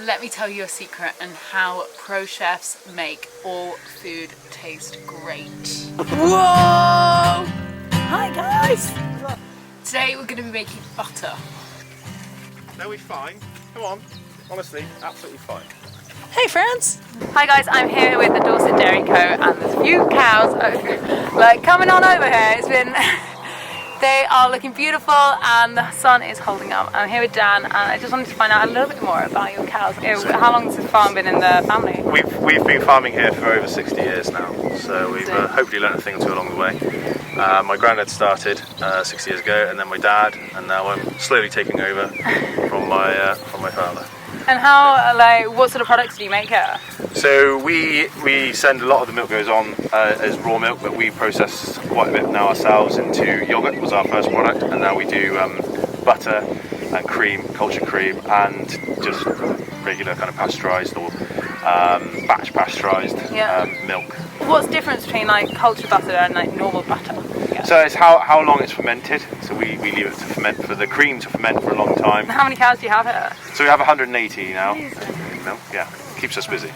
Let me tell you a secret on how pro chefs make all food taste great. Whoa! Hi guys! Today we're going to be making butter. No, we're fine. Come on. Honestly, absolutely fine. Hey friends! Hi guys, I'm here with the Dorset Dairy Co and there's a few cows like coming on over here. It's been they are looking beautiful and the sun is holding up. I'm here with Dan and I just wanted to find out a little bit more about your cows. How long has this farm been in the family? We've been farming here for over 60 years now, so we've hopefully learned a thing or two along the way. My granddad started 60 years ago, and then my dad, and now I'm slowly taking over from my father. And how, what sort of products do you make here? So we send a lot of the milk goes on as raw milk, but we process quite a bit now ourselves into yogurt. Was our first product, and now we do butter and cream, cultured cream, and just regular kind of pasteurised or batch pasteurised milk. What's the difference between like cultured butter and like normal butter? So it's how long it's fermented. So we leave it to ferment, for the cream to ferment for a long time. How many cows do you have here? So we have 180 now. Yeah, keeps us busy.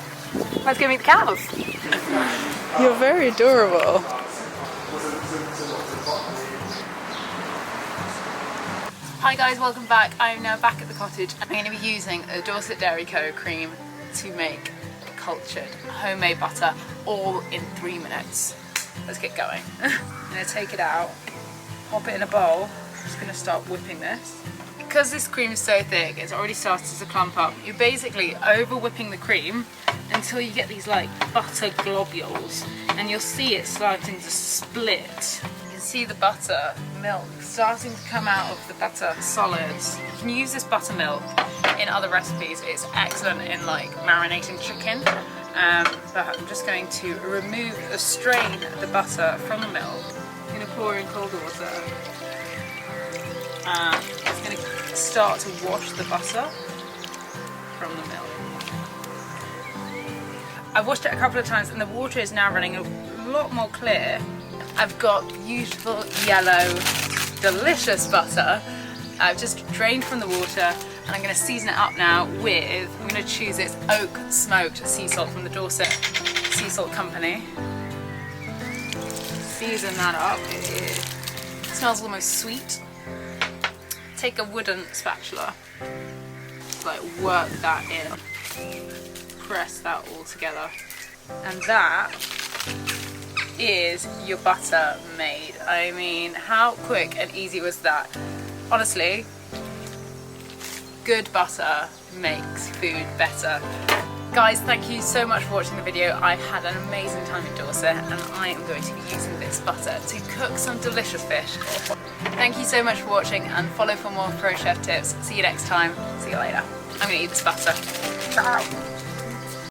Let's go meet the cows. You're very adorable. Hi guys, welcome back. I'm now back at the cottage. I'm going to be using the Dorset Dairy Co cream to make cultured homemade butter all in 3 minutes. Let's get going. I'm going to take it out, pop it in a bowl. I'm just going to start whipping this. Because this cream is so thick, it's already started to clump up. You're basically over whipping the cream until you get these like butter globules, and you'll see it starting to split. You can see the butter milk starting to come out of the butter solids. You can use this buttermilk in other recipes. It's excellent in like marinating chicken. But I'm just going to remove the strain of the butter from the milk. I'm going to pour in cold water. It's going to start to wash the butter from the milk. I've washed it a couple of times and the water is now running a lot more clear. I've got beautiful yellow, delicious butter. I've just drained from the water. And I'm going to season it up now with, I'm going to choose this oak smoked sea salt from the Dorset Sea Salt Company. Season that up. It smells almost sweet. Take a wooden spatula, like work that in. Press that all together. And that is your butter made. I mean, how quick and easy was that? Honestly, good butter makes food better. Guys, thank you so much for watching the video. I had an amazing time in Dorset and I am going to be using this butter to cook some delicious fish. Thank you so much for watching and follow for more pro chef tips. See you next time. See you later. I'm going to eat this butter. Ciao.